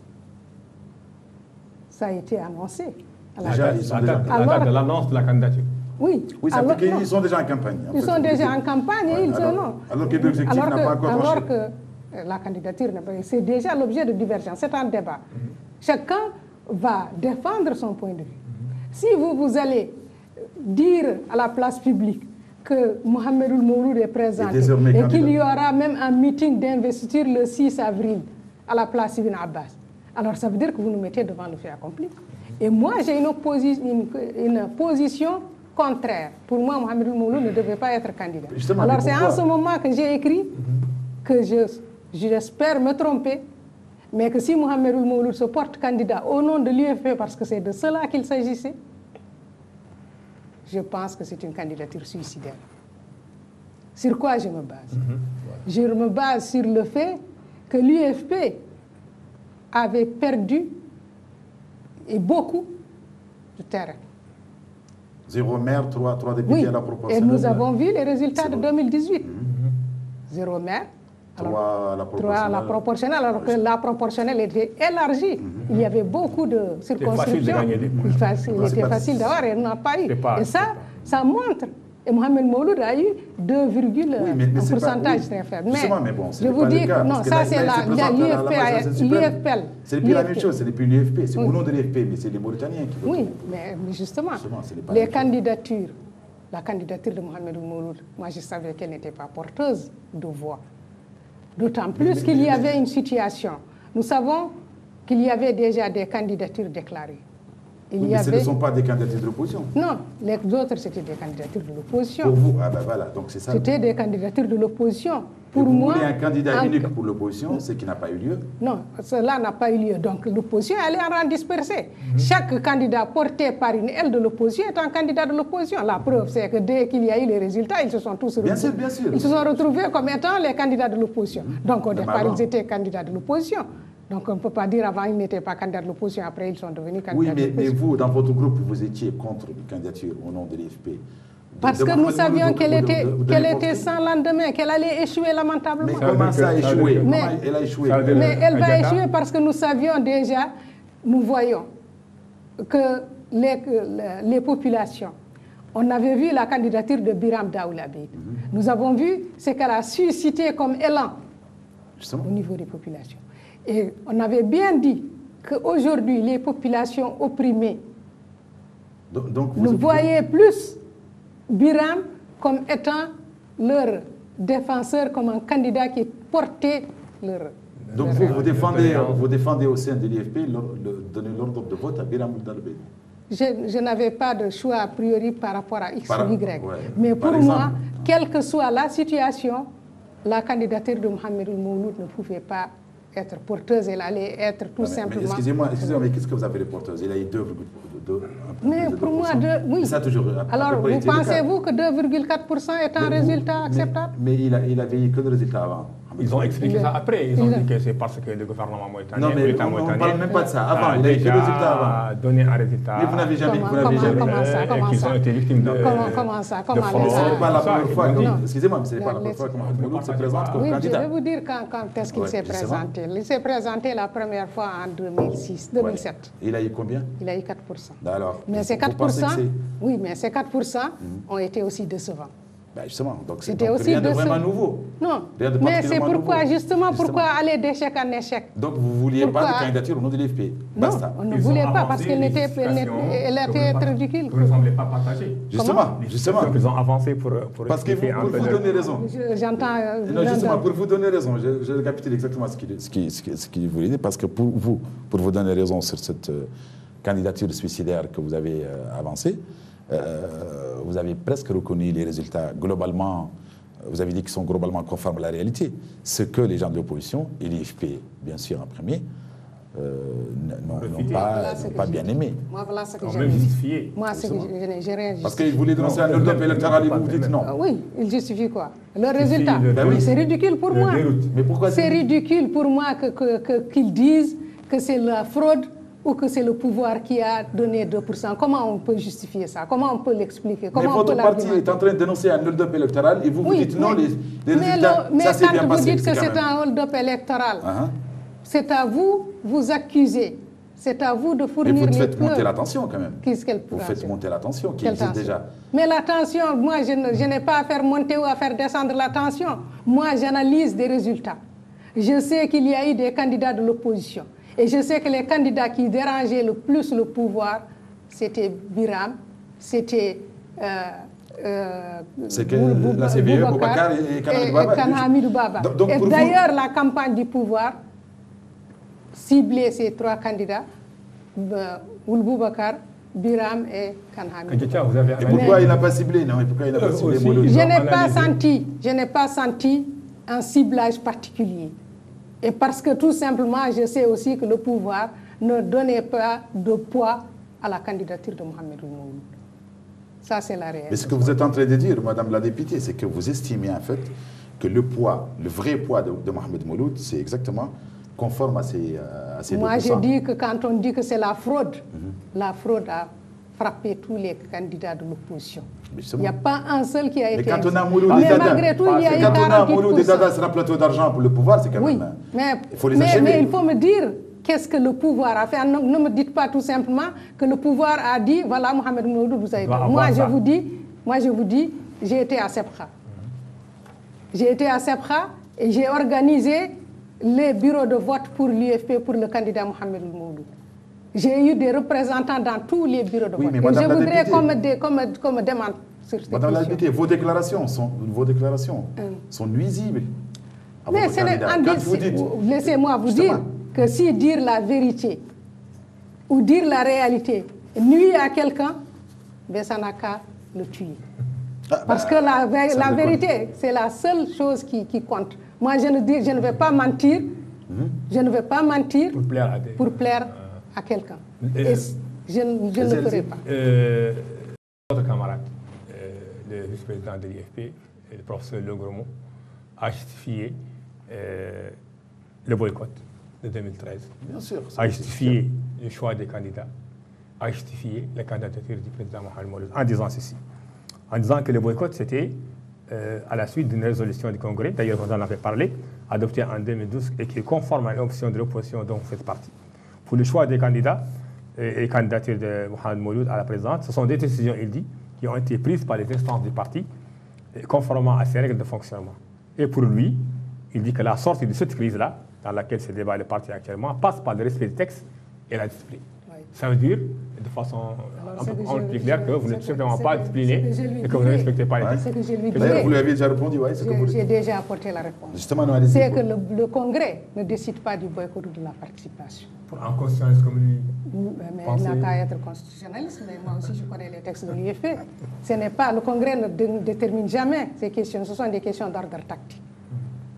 Ça a été annoncé. La date de l'annonce de la candidature. Oui. Oui, ça veut dire qu'ils sont déjà en campagne. Ils sont déjà en campagne et ils sont non. Alors que l'objectif n'a pas encore tranché. Alors que la candidature, c'est déjà l'objet de divergence. C'est un débat. Chacun va défendre son point de vue. Si vous allez dire à la place publique que Mohamed Mouloud est présenté et qu'il y aura même un meeting d'investiture le 6 avril à la place Ibn Abbas, alors ça veut dire que vous nous mettez devant le fait accompli. Et moi, j'ai une position contraire. Pour moi, Mohamed Mouloud ne devait pas être candidat. Justement, alors c'est en ce moment que j'ai écrit que j'espère me tromper, mais que si Mohamed Mouloud se porte candidat au nom de l'UFP, parce que c'est de cela qu'il s'agissait, je pense que c'est une candidature suicidaire. Sur quoi je me base? Je me base sur le fait que l'UFP avait perdu, et beaucoup, de terrain. 0 maire, 3 députés à la proportionnelle. Et nous avons vu les résultats de 2018. 0 maire, 3 à la proportionnelle, alors que la proportionnelle était élargie. Il y avait beaucoup de circonscriptions. Il était facile d'avoir et on n'a pas eu. Et ça montre Et Mohamed Mouloud a eu 2, un pourcentage très faible. Mais bon, je vous dis que non, ça c'est l'UFPL. C'est plus la même chose, c'est plus l'UFP. C'est au nom de l'UFP, mais c'est les Mauritaniens qui votent. Oui, mais justement les candidatures, la candidature de Mohamed Mouloud, moi je savais qu'elle n'était pas porteuse de voix. D'autant plus qu'il y avait une situation. Nous savons qu'il y avait déjà des candidatures déclarées. Mais ce ne sont pas des candidatures de l'opposition. Non, les autres, c'était des candidatures de l'opposition. Pour vous, ah ben voilà, donc c'est ça. C'était des candidatures de l'opposition. Pour vous moi, voulez un candidat unique pour l'opposition, ce qui n'a pas eu lieu? Non, cela n'a pas eu lieu. Donc l'opposition, elle est en rang dispersé. Chaque candidat porté par une aile de l'opposition est un candidat de l'opposition. La preuve, c'est que dès qu'il y a eu les résultats, ils se sont tous retrouvés. Bien sûr. Ils se sont retrouvés comme étant les candidats de l'opposition. Donc au départ, ils étaient candidats de l'opposition. Donc on ne peut pas dire avant ils n'étaient pas candidats de l'opposition, après ils sont devenus candidats de l'opposition. Oui, mais vous, dans votre groupe, vous étiez contre une candidature au nom de l'IFP. Parce que nous savions qu'elle était sans lendemain, qu'elle allait échouer lamentablement. Mais comment ça a échoué? Elle a échoué. Mais elle va échouer parce que nous savions déjà, nous voyons que les populations, on avait vu la candidature de Biram Daoulabid. Nous avons vu ce qu'elle a suscité comme élan au niveau des populations. Et on avait bien dit qu'aujourd'hui, les populations opprimées ne voyaient plus Biram comme étant leur défenseur, comme un candidat qui portait leur... Donc vous défendez au sein de l'IFP donner l'ordre de vote à Biram Daoulabid. Je n'avais pas de choix a priori par rapport à X ou Y. Mais pour moi, quelle que soit la situation, la candidature de Mohamed Mouloud ne pouvait pas être porteuse, elle allait être tout simplement... Excusez-moi, mais qu'est-ce que vous avez de porteuse? Il a eu 2,2%. Mais pour moi, oui. Ça toujours, alors, vous pensez-vous que 2,4% est un résultat acceptable? Mais il avait eu que le résultat avant. Ils ont expliqué ça après. Ils ont dit que c'est parce que le gouvernement mauritanien... Non, mais on ne parle même pas de ça. Avant, il a eu que le résultat avant. Donné un résultat... Mais vous n'avez jamais... Qu'ils ont été victimes de... Comment ça? Ce n'est pas la première fois. Excusez-moi, mais ce n'est pas la première fois que Mohamed Mouloud se présente comme candidat. Je vais vous dire quand est-ce qu'il s'est présenté. Il s'est présenté la première fois en 2007. Il a eu combien? Il a eu 4%. Alors, mais ces 4%, oui, mais ces 4% ont été aussi décevants. Ben justement, donc c'était aussi rien de vraiment nouveau. Non, mais c'est pourquoi, justement, pourquoi aller d'échec en échec? Donc vous ne vouliez pas de candidature au nom de l'IFP? Non, on ne voulait pas parce qu'elle était ridicule. Vous ne semblez pas partager. Justement. Ils ont avancé pour parce que pour vous donner raison. J'entends. Non, justement, pour vous donner raison, je récapitule exactement ce qu'il voulait dire, parce que pour vous donner raison sur cette candidature suicidaire que vous avez avancée, vous avez presque reconnu les résultats globalement, vous avez dit qu'ils sont globalement conformes à la réalité. Ce que les gens de l'opposition, et l'IFP bien sûr en premier, n'ont pas bien aimé. Moi, voilà ce que j'ai justifié. Moi, c'est que j'ai rien justifié. Parce qu'ils voulaient dénoncer un hold-up électoral et vous dites non. Oui, ils justifient quoi? Le résultat. C'est ridicule pour moi. Mais pourquoi c'est ridicule pour moi qu'ils disent que c'est la fraude ou que c'est le pouvoir qui a donné 2%. Comment on peut justifier ça? Comment on peut l'expliquer? Mais votre parti est en train de dénoncer un hold-up électoral et vous dites non, les résultats, ça s'est bien passé. Mais quand vous dites que c'est un hold-up électoral, c'est à vous, vous accusez. C'est à vous de fournir les preuves. Mais vous faites monter la tension quand même. Qu'est-ce qu'elle Vous faites monter la tension qui existe déjà. Mais la tension, moi, je n'ai pas à faire monter ou à faire descendre la tension. Moi, j'analyse des résultats. Je sais qu'il y a eu des candidats de l'opposition. Et je sais que les candidats qui dérangeaient le plus le pouvoir, c'était Biram, c'était la CVE, Boubacar et Kanhamidou Baba. Et d'ailleurs, la campagne du pouvoir ciblait ces trois candidats, Boubacar, Biram et Kanhamidou Baba. Et pourquoi il n'a pas ciblé? Non, pourquoi il n'a pas ciblé Mouloud? Je n'ai pas senti un ciblage particulier. Et parce que tout simplement, je sais aussi que le pouvoir ne donnait pas de poids à la candidature de Mohamed Mouloud. Ça, c'est la réalité. Mais ce que vous êtes en train de dire, Madame la députée, c'est que vous estimez en fait que le poids, le vrai poids de Mohamed Mouloud, c'est exactement conforme à ces 2%. Moi, je dis que quand on dit que c'est la fraude a frappé tous les candidats de l'opposition. Il n'y a pas un seul qui a été... Mais quand on a Mouloud et Dada, c'est un plateau d'argent pour le pouvoir, c'est quand même... Il faut les achever. Mais il faut me dire qu'est-ce que le pouvoir a fait. Ne me dites pas tout simplement que le pouvoir a dit, voilà, Mohamed Mouloud, vous avez... Moi, je vous dis j'ai été à Sepra. J'ai été à Sepra et j'ai organisé les bureaux de vote pour l'UFP pour le candidat Mohamed Mouloud. J'ai eu des représentants dans tous les bureaux de vote. Et je voudrais qu'on me demande sur cette Madame la députée, vos déclarations sont nuisibles. Mais laissez-moi vous dire que si dire la vérité ou dire la réalité nuit à quelqu'un, ben ça n'a qu'à le tuer. Parce que la vérité, c'est la seule chose qui compte. Moi, je ne vais pas mentir. Je ne vais pas mentir pour plaire à quelqu'un. Et je ne le ferai pas. Votre camarade, le vice-président de l'IFP, le professeur Logromont, a justifié le boycott de 2013. Bien sûr. A justifié le choix des candidats, a justifié la candidature du président Mohamed Mouloud en disant ceci. En disant que le boycott, c'était à la suite d'une résolution du Congrès, d'ailleurs vous en avez parlé, adoptée en 2012 et qui est conforme à l'option de l'opposition dont vous faites partie. Pour le choix des candidats et candidature de Mohamed Mouloud à la présidence, ce sont des décisions, il dit, qui ont été prises par les instances du parti, conformément à ses règles de fonctionnement. Et pour lui, il dit que la sortie de cette crise-là, dans laquelle se débat le parti actuellement, passe par le respect des textes et la discipline. Oui. Ça veut dire, de façon un peu plus claire, que vous n'êtes simplement pas discipliné et que vous ne respectez pas les textes. D'ailleurs, vous lui avez déjà répondu, oui. J'ai déjà apporté la réponse. C'est que le Congrès ne décide pas du boycott ou de la participation. En conscience comme lui. Mais il n'a qu'à à être constitutionnaliste, mais moi aussi je connais les textes de l'UFP. Ce n'est pas, le Congrès ne détermine jamais ces questions, ce sont des questions d'ordre tactique.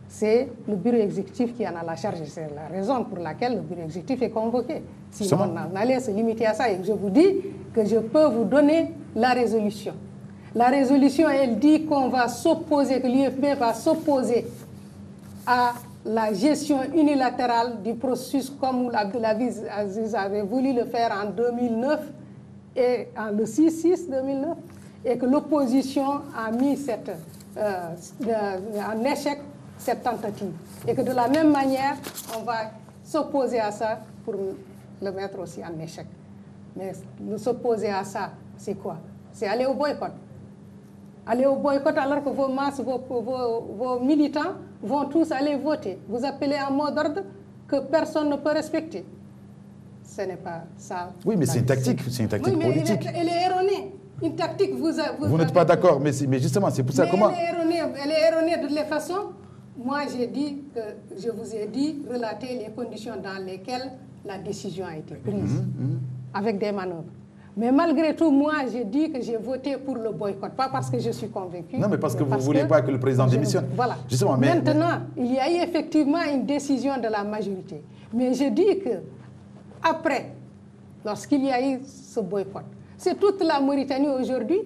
C'est le bureau exécutif qui en a la charge. C'est la raison pour laquelle le bureau exécutif est convoqué. Sinon, on allait se limiter à ça. Et je vous dis que je peux vous donner la résolution. La résolution, elle dit qu'on va s'opposer, que l'UFP va s'opposer à la gestion unilatérale du processus comme Abdelaziz avait voulu le faire en 2009, et le 6-6-2009, et que l'opposition a mis en échec cette tentative. Et que de la même manière, on va s'opposer à ça pour le mettre aussi en échec. Mais s'opposer à ça, c'est quoi? C'est aller au boycott. Aller au boycott alors que vos masses, vos militants vont tous aller voter. Vous appelez un mot d'ordre que personne ne peut respecter. Ce n'est pas ça. Oui, mais c'est une tactique, politique. Elle est erronée. Une tactique, vous n'êtes pas d'accord, mais justement, c'est pour ça. Comment elle est erronée de toutes les façons. Moi, je vous ai dit, relater les conditions dans lesquelles la décision a été prise, avec des manœuvres. Mais malgré tout, moi, j'ai dit que j'ai voté pour le boycott. Pas parce que je suis convaincue. Non, mais parce que vous ne voulez pas que le président démissionne. Voilà. Justement, maintenant, il y a eu effectivement une décision de la majorité. Mais je dis que après, lorsqu'il y a eu ce boycott, c'est toute la Mauritanie aujourd'hui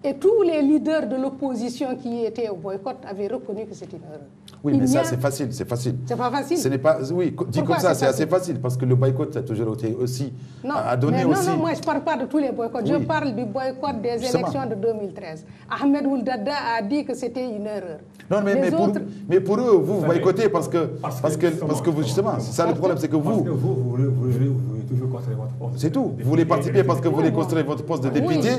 et tous les leaders de l'opposition qui étaient au boycott avaient reconnu que c'était une erreur. Oui, mais ça, c'est facile, c'est facile. C'est pas facile. Ce n'est pas, oui, dit comme ça, c'est assez facile, parce que le boycott a toujours été aussi... Non, non, moi, je ne parle pas de tous les boycotts. Oui. Je parle du boycott des élections de 2013. Ahmed Ouldada a dit que c'était une erreur. Non, mais pour eux, vous boycottez parce que vous, justement, c'est ça le problème, c'est que vous... Parce que vous voulez toujours construire votre poste. C'est tout. Vous voulez participer parce que vous voulez construire votre poste de député,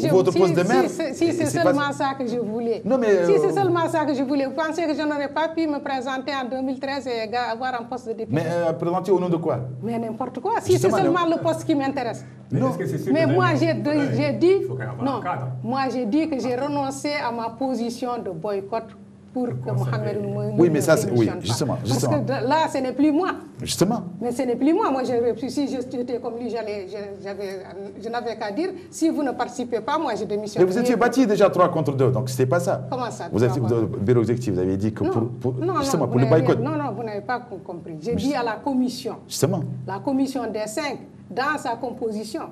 votre poste de maire. Si c'est seulement ça que je voulais. Non, mais... Si c'est seulement ça que je voulais, vous pensez que je n'aurais pas pu me présenter en 2013 et avoir un poste de député? Mais présenter au nom de quoi? Mais n'importe quoi. Si c'est seulement le poste qui m'intéresse. Mais moi, j'ai dit... Non, moi, j'ai dit que j'ai renoncé à ma position de boycott pour que Mohamed Mouloud. Oui, mais ça, oui, justement. Parce que là, ce n'est plus moi. Justement. Mais ce n'est plus moi. Moi, si j'étais comme lui, je n'avais qu'à dire, si vous ne participez pas, moi, je démissionne. Mais vous étiez bâti déjà 3 contre 2, donc c'était pas ça. Comment ça? Vous êtes au bureau exécutif, vous avez dit que justement, pour le boycott. Non, vous n'avez pas compris. J'ai dit à la commission. Justement. La commission des 5, dans sa composition,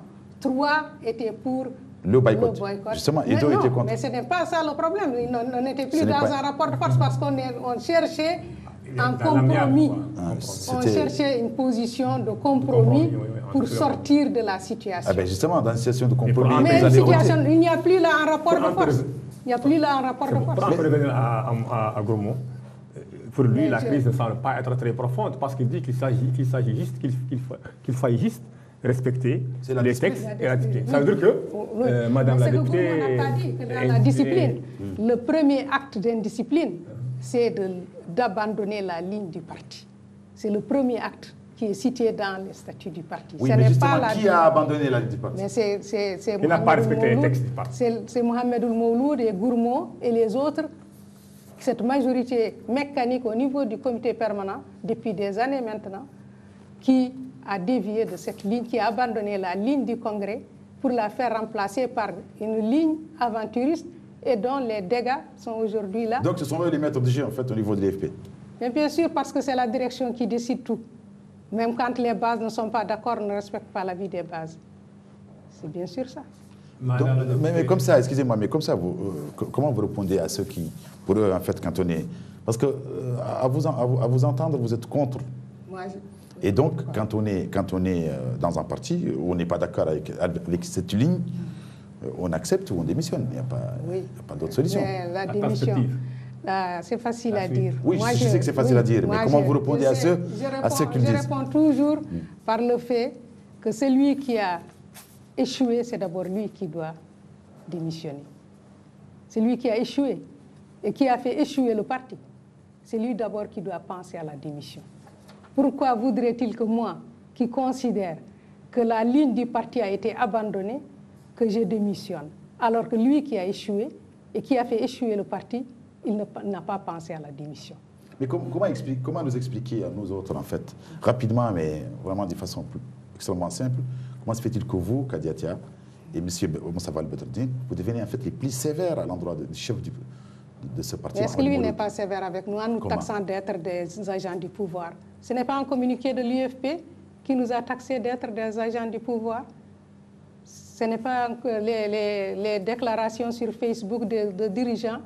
3 étaient pour le boycott. Justement, et 2 étaient contre. Mais ce n'est pas ça le problème. On n'était plus dans un rapport de force parce qu'on cherchait un compromis. On cherchait une position de compromis pour sortir de la situation. Ah ben justement, dans une situation de compromis, mais une situation, il n'y a plus là un rapport de force. Il n'y a plus là un rapport de force. Pour revenir à Gromont, pour lui, la crise ne semble pas être très profonde parce qu'il dit qu'il faille juste respecter les textes et la discipline. Oui. Ça veut dire que, Madame la députée... C'est que vous, on n'a pas dit que dans la discipline, le premier acte d'indiscipline, c'est d'abandonner la ligne du parti. C'est le premier acte qui est cité dans les statuts du parti. Oui, mais justement, qui a abandonné la ligne du parti? Il n'a pas respecté les textes du parti. C'est Mohamedoul Mouloud et Gourmont et les autres, cette majorité mécanique au niveau du comité permanent, depuis des années maintenant, qui a dévié de cette ligne, qui a abandonné la ligne du Congrès pour la faire remplacer par une ligne aventuriste et dont les dégâts sont aujourd'hui là. Donc ce sont eux les maîtres du jeu en fait au niveau de l'IFP? Bien sûr, parce que c'est la direction qui décide tout. Même quand les bases ne sont pas d'accord, ne respectent pas l'avis des bases. C'est bien sûr ça. Donc, mais comme ça, excusez-moi, mais comme ça, comment vous répondez à ceux qui, pour eux, en fait, quand on est... Parce que, à vous entendre, vous êtes contre. Moi, et donc, quand on est dans un parti où on n'est pas d'accord avec cette ligne, on accepte ou on démissionne. Il n'y a pas d'autre solution. Mais la démission, c'est facile à dire. Oui, moi, je sais que c'est facile à dire, mais comment vous répondez à ceux qui le disent? Je réponds toujours par le fait que celui qui a échoué, c'est d'abord lui qui doit démissionner. C'est lui qui a échoué et qui a fait échouer le parti. C'est lui d'abord qui doit penser à la démission. Pourquoi voudrait-il que moi, qui considère que la ligne du parti a été abandonnée, que je démissionne, alors que lui qui a échoué et qui a fait échouer le parti, il n'a pas pensé à la démission. Mais comment nous expliquer à nous autres, en fait, rapidement, mais vraiment de façon extrêmement simple, comment se fait-il que vous, Kadiatia, et M. Moussa Bedreddine, vous devenez en fait les plus sévères à l'endroit du chef de ce parti? Est-ce que lui n'est pas sévère avec nous en nous taxant d'être des agents du pouvoir? Ce n'est pas un communiqué de l'UFP qui nous a taxés d'être des agents du pouvoir? Ce n'est pas les déclarations sur Facebook de dirigeants,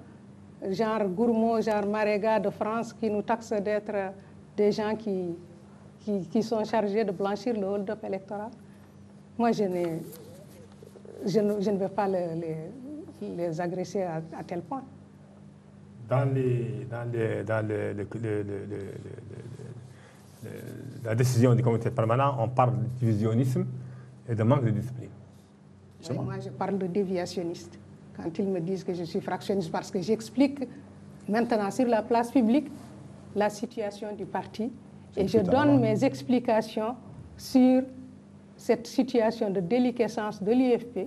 genre Gourmont, genre Maréga de France, qui nous taxent d'être des gens qui sont chargés de blanchir le hold-up électoral? Moi, je ne vais pas les agresser à tel point. Dans la décision du comité permanent, on parle de divisionnisme et de manque de discipline. Oui, moi, je parle de déviationniste. Quand ils me disent que je suis fractionniste, parce que j'explique maintenant sur la place publique la situation du parti et je donne mes explications sur cette situation de déliquescence de l'UFP.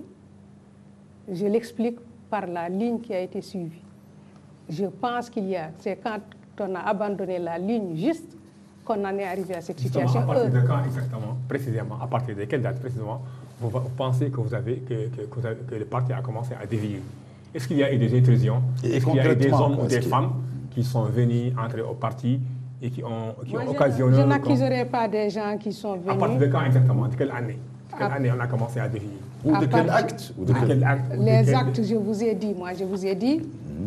Je l'explique par la ligne qui a été suivie. Je pense c'est quand on a abandonné la ligne juste qu'on en est arrivé à cette situation. À partir de quand exactement, précisément, à partir de quelle date précisément, vous pensez que le parti a commencé à dévier? Est-ce qu'il y a eu des intrusions? Est-ce qu'il y a eu des hommes ou des femmes qui sont venus entrer au parti et qui ont occasionné... Je n'accuserai pas des gens qui sont venus... À partir de quand exactement? De quelle année? De quelle année on a commencé à dévier? Ou de quel acte? Les actes, je vous ai dit,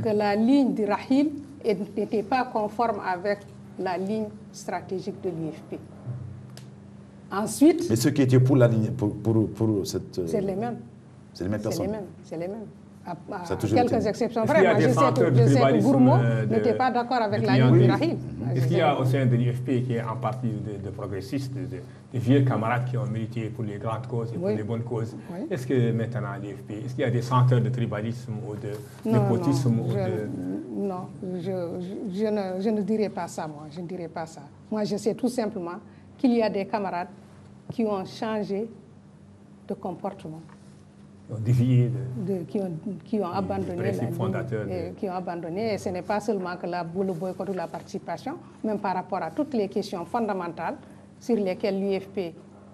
que la ligne du Rahil n'était pas conforme avec la ligne stratégique de l'UFP. Ensuite... Mais ceux qui étaient pour la ligne, pour cette... C'est les mêmes. C'est les mêmes personnes. C'est les mêmes. À quelques exceptions. Vraiment, je sais que Gourmont n'était pas d'accord avec la ligne du Rahil. Est-ce qu'il y a au sein de l'UFP, qui est un parti de progressistes, de vieux camarades qui ont milité pour les grandes causes et pour les bonnes causes? Oui. Est-ce que maintenant l'UFP, est-ce qu'il y a des senteurs de tribalisme ou de népotisme? Non, je ne dirais pas ça, moi. Je ne dirais pas ça. Moi, je sais tout simplement qu'il y a des camarades qui ont changé de comportement. Dévié qui ont abandonné la ligne, qui ont abandonné, et ce n'est pas seulement que le boycott ou la participation, même par rapport à toutes les questions fondamentales sur lesquelles l'UFP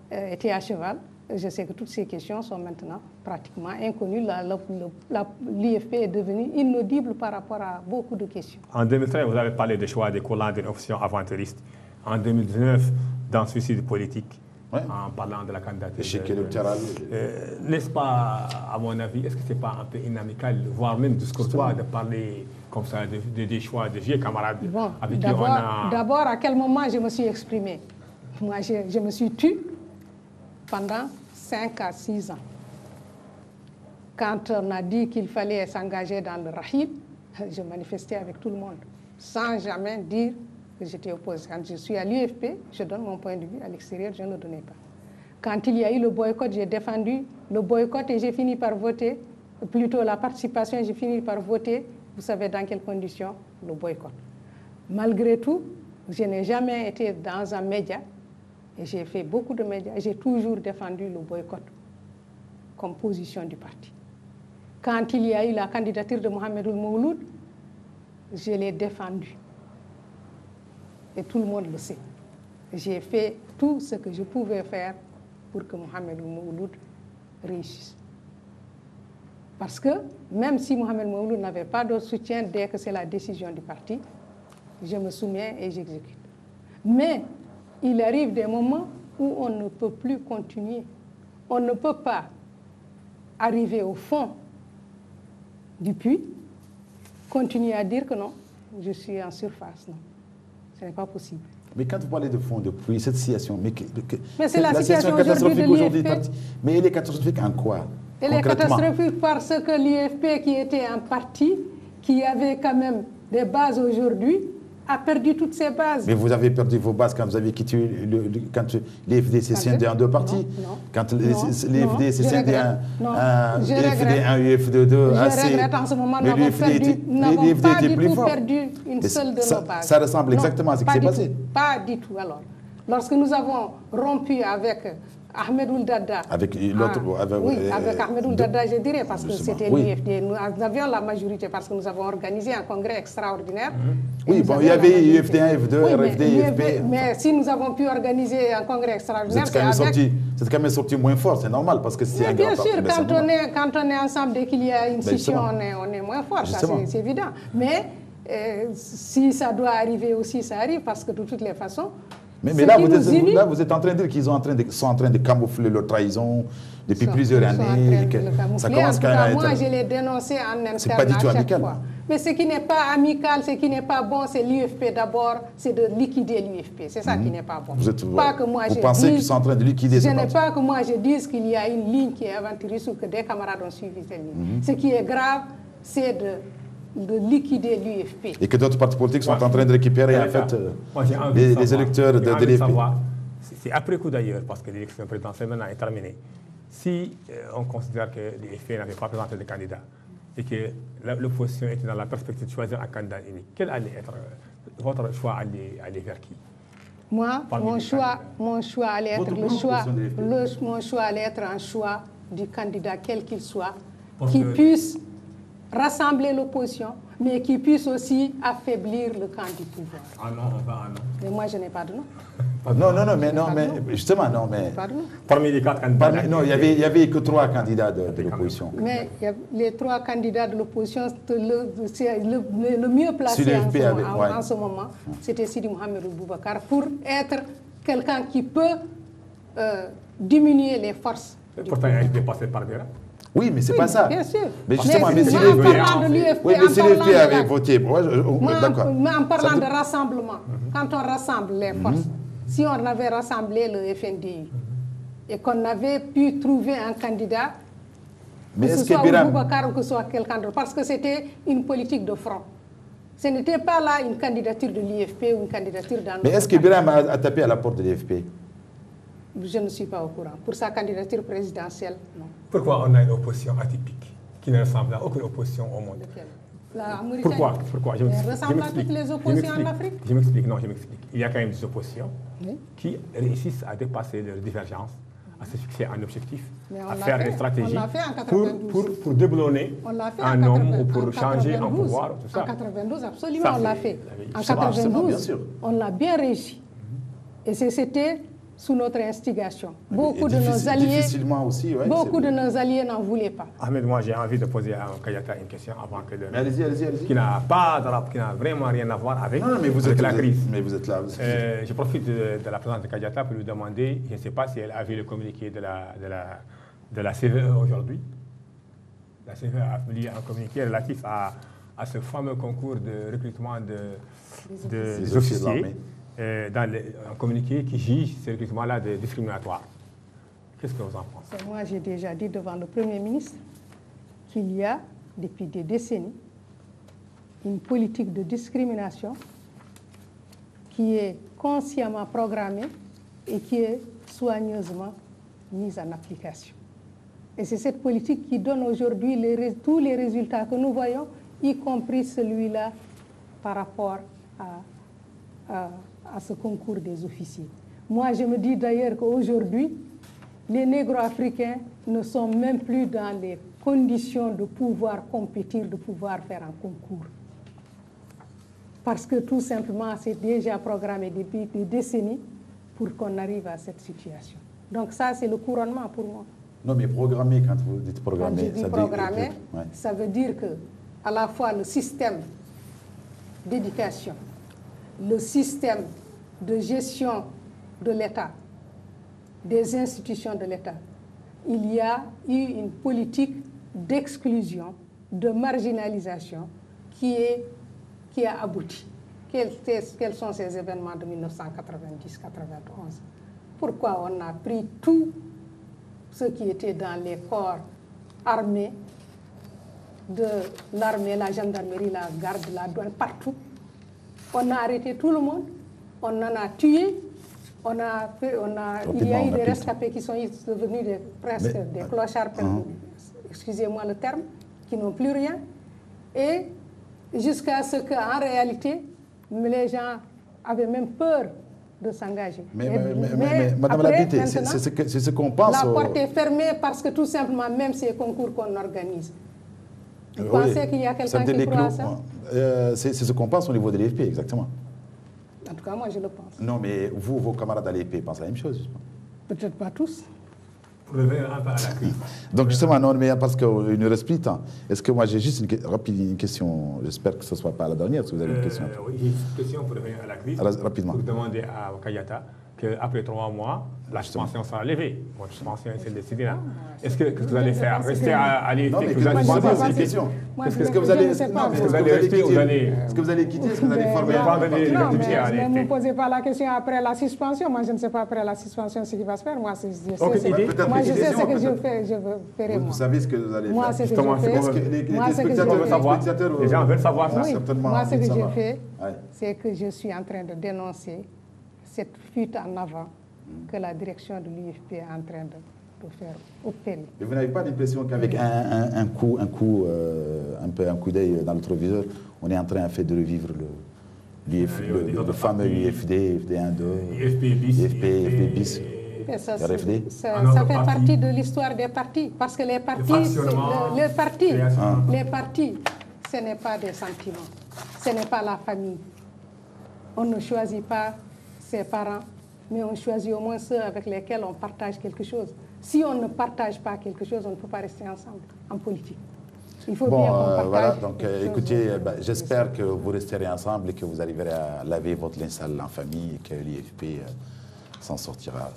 était à cheval. Je sais que toutes ces questions sont maintenant pratiquement inconnues. L'UFP est devenue inaudible par rapport à beaucoup de questions. En 2013, vous avez parlé des choix des collants d'une option aventuriste. En 2019, dans suicide politique. Ouais. En parlant de la candidature. Échec électoral. N'est-ce pas, à mon avis, est-ce que ce n'est pas un peu inamical, voire même discourtois, de parler comme ça des choix de vieux camarades avec qui on a... D'abord, à quel moment je me suis exprimée? Moi, je me suis tue pendant 5 à 6 ans. Quand on a dit qu'il fallait s'engager dans le Rahil, je manifestais avec tout le monde, sans jamais dire que j'étais opposée. Quand je suis à l'UFP, je donne mon point de vue. À l'extérieur, je ne le donnais pas. Quand il y a eu le boycott, j'ai défendu le boycott et j'ai fini par voter, plutôt la participation, j'ai fini par voter, vous savez dans quelles conditions, le boycott. Malgré tout, je n'ai jamais été dans un média, et j'ai fait beaucoup de médias, et j'ai toujours défendu le boycott comme position du parti. Quand il y a eu la candidature de Mohamed Mouloud, je l'ai défendu. Et tout le monde le sait. J'ai fait tout ce que je pouvais faire pour que Mohamed Mouloud réussisse. Parce que même si Mohamed Mouloud n'avait pas de soutien dès que c'est la décision du parti, je me soumets et j'exécute. Mais il arrive des moments où on ne peut plus continuer. On ne peut pas arriver au fond du puits, continuer à dire que non, je suis en surface. Non, ce n'est pas possible. Mais quand vous parlez de fond de puits, cette situation, mais c'est la situation catastrophique aujourd'hui. Mais elle est catastrophique en quoi? Elle est catastrophique parce que l'IFP, qui était un parti qui avait quand même des bases aujourd'hui, a perdu toutes ses bases. Mais vous avez perdu vos bases quand vous avez quitté quand l'IFD s'est scindé en deux partis. Non, quand l'IFD s'est scindé en IFD 1, IFD 2, AC. Je regrette en ce moment, nous n'avons pas du tout perdu une seule de nos bases. Ça ressemble exactement à ce qui s'est passé. Pas du tout. Alors, lorsque nous avons rompu avec Ahmed Ould Daddah. Avec l'autre. Oui, avec Ahmed Ould Daddah, je dirais, parce que c'était l'IFD. Nous avions la majorité parce que nous avons organisé un congrès extraordinaire. Oui, bon, il y avait IFD 1, IFD 2, RFD, IFP. Mais si nous avons pu organiser un congrès extraordinaire, c'est quand même sorti moins fort, c'est normal, parce que c'est un bien sûr, quand on est ensemble, dès qu'il y a une scission, on est moins fort, ça c'est évident. Mais si ça doit arriver aussi, ça arrive, parce que de toutes les façons. Mais là, vous êtes en train de dire qu'ils sont en train de camoufler leur trahison depuis plusieurs années. Ça commence quand même à être... Moi, je l'ai dénoncé en interne. C'est pas du tout amical. Mais ce qui n'est pas amical, ce qui n'est pas bon, c'est l'UFP d'abord, c'est de liquider l'UFP. C'est ça qui n'est pas bon. Vous pensez qu'ils sont en train de liquider ce parti? Ce n'est pas que moi je dise qu'il y a une ligne qui est aventureuse ou que des camarades ont suivi cette ligne. Ce qui est grave, c'est de liquider l'UFP. Et que d'autres partis politiques sont en train de récupérer en fait les électeurs de l'UFP. C'est après coup d'ailleurs, parce que l'élection présidentielle maintenant est terminée. Si on considère que l'UFP n'avait pas présenté de candidat et que l'opposition était dans la perspective de choisir un candidat unique, quel allait être votre choix aller vers qui? Moi, mon choix allait être mon choix allait être un choix du candidat quel qu'il soit, qui puisse rassembler l'opposition, mais qui puisse aussi affaiblir le camp du pouvoir. Ah non, on va non. Mais moi, je n'ai pas de nom. mais justement, non, mais... Parmi les 4 candidats... Non, il n'y avait que 3 candidats de l'opposition. Mais les 3 candidats de l'opposition, le mieux placé en ce moment, c'était Sidi Mohamed Boubacar, pour être quelqu'un qui peut diminuer les forces. Pourtant, il a été passé par derrière. Oui, mais c'est pas ça. Bien sûr. Mais justement, si l'UFP avait voté. Mais en parlant de rassemblement, quand on rassemble les forces, si on avait rassemblé le FNDI et qu'on avait pu trouver un candidat, que ce soit Boubacar ou que ce soit quelqu'un d'autre, parce que c'était une politique de front. Ce n'était pas là une candidature de l'IFP ou une candidature d'un autre. Mais est-ce que Biram a tapé à la porte de l'IFP? Je ne suis pas au courant. Pour sa candidature présidentielle, non. Pourquoi on a une opposition atypique qui ne ressemble à aucune opposition au monde? Pourquoi? Elle ressemble à toutes les oppositions en Afrique. Je m'explique. Il y a quand même des oppositions qui réussissent à dépasser leurs divergences, à se fixer un objectif, à faire des stratégies pour déboulonner un homme ou pour changer un pouvoir. Tout ça. En 92, absolument, on l'a fait. En 92, on l'a bien réussi. Et c'était sous notre instigation. Beaucoup de nos alliés n'en voulaient pas. Ahmed, moi j'ai envie de poser à Kayata une question avant que le... Allez-y. Qui n'a vraiment rien à voir avec, la crise. Mais vous êtes là. Je profite de la présence de Kayata pour lui demander, je ne sais pas si elle a vu le communiqué de la CVE aujourd'hui. La CVE a publié un communiqué relatif à ce fameux concours de recrutement des officiers. Dans un communiqué qui juge ce recrutement-là de discriminatoire. Qu'est-ce que vous en pensez? Moi, j'ai déjà dit devant le Premier ministre qu'il y a, depuis des décennies, une politique de discrimination qui est consciemment programmée et qui est soigneusement mise en application. Et c'est cette politique qui donne aujourd'hui tous les résultats que nous voyons, y compris celui-là par rapport à ce concours des officiers. Moi, je me dis d'ailleurs qu'aujourd'hui, les négro-africains ne sont même plus dans les conditions de pouvoir compétir, de pouvoir faire un concours. Parce que tout simplement, c'est déjà programmé depuis des décennies pour qu'on arrive à cette situation. Donc ça, c'est le couronnement pour moi. Non, mais programmer, quand vous dites programmer, ça veut dire que à la fois le système d'éducation, le système de gestion de l'État, des institutions de l'État, il y a eu une politique d'exclusion, de marginalisation qui a abouti. Quels sont ces événements de 1990-91? Pourquoi on a pris tout ce qui était dans les corps armés, de l'armée, la gendarmerie, la garde, la douane, partout. On a arrêté tout le monde, on en a tué, il y a eu des rescapés qui sont devenus presque des clochards, excusez-moi le terme, qui n'ont plus rien. Et jusqu'à ce qu'en réalité, les gens avaient même peur de s'engager. Mais Madame la députée, c'est ce qu'on pense. La porte est fermée parce que tout simplement, même ces concours qu'on organise, vous pensez qu'il y a quelqu'un qui croit à ça? C'est ce qu'on pense au niveau de l'IFP, exactement. En tout cas, moi, je le pense. Non, mais vous, vos camarades à l'IFP pensent la même chose. Peut-être pas tous. Pour revenir un peu à la crise. Donc justement, non, mais parce qu'il nous reste plus de temps. Est-ce que moi j'ai juste une question, j'espère que ce ne soit pas la dernière, est-ce que vous avez une question? Oui, j'ai une question pour revenir à la crise. Rapidement. Pour demander à Kadiata qu'après 3 mois, la suspension sera levée. Votre suspension est décidée là. Est-ce que vous allez faire? Rester à l'IFP? Non, mais c'est une question. Est-ce que vous allez rester ou est-ce que vous allez quitter? Est-ce que vous allez former? Non, mais ne me posez pas la question après la suspension. Moi, je ne sais pas après la suspension ce qui va se faire. Moi, je sais ce que je ferai. Vous savez ce que vous allez faire. Moi, ce que je fais. Les gens veulent savoir ça. Moi, ce que j'ai fait, c'est que je suis en train de dénoncer cette fuite en avant que la direction de l'IFP est en train de faire opérer. Et vous n'avez pas l'impression qu'avec un coup d'œil dans notre viseur, on est en train de revivre le fameux IFD, FD1-2, IFP bis, RFD? Ça fait partie de l'histoire des partis, parce que les partis, ce n'est pas des sentiments, ce n'est pas la famille. On ne choisit pas ses parents, mais on choisit au moins ceux avec lesquels on partage quelque chose. Si on ne partage pas quelque chose, on ne peut pas rester ensemble en politique. Il faut bien qu'on partage. Voilà, donc écoutez, j'espère que vous resterez ensemble et que vous arriverez à laver votre linceul en famille et que l'IFP s'en sortira.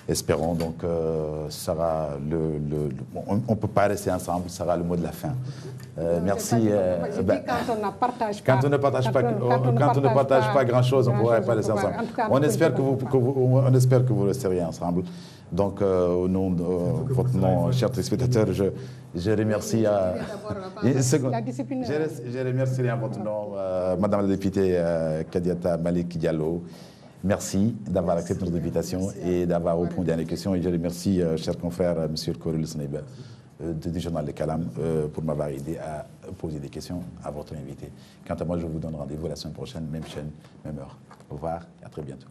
Espérons donc sera on ne peut pas rester ensemble, ce sera le mot de la fin. Merci. Quand on ne partage pas, quand on ne partage pas grand-chose, on ne pourrait pas rester ensemble. On espère que vous resterez ensemble. Donc, au nom de votre nom, chers téléspectateurs, je remercie je remercie en votre nom Madame la députée Kadiata Malik Diallo. Merci d'avoir accepté notre invitation et d'avoir répondu à les questions. Et je remercie, cher confrère, M. Korul Sneiber, du journal de Kalam, pour m'avoir aidé à poser des questions à votre invité. Quant à moi, je vous donne rendez-vous la semaine prochaine, même chaîne, même heure. Au revoir et à très bientôt.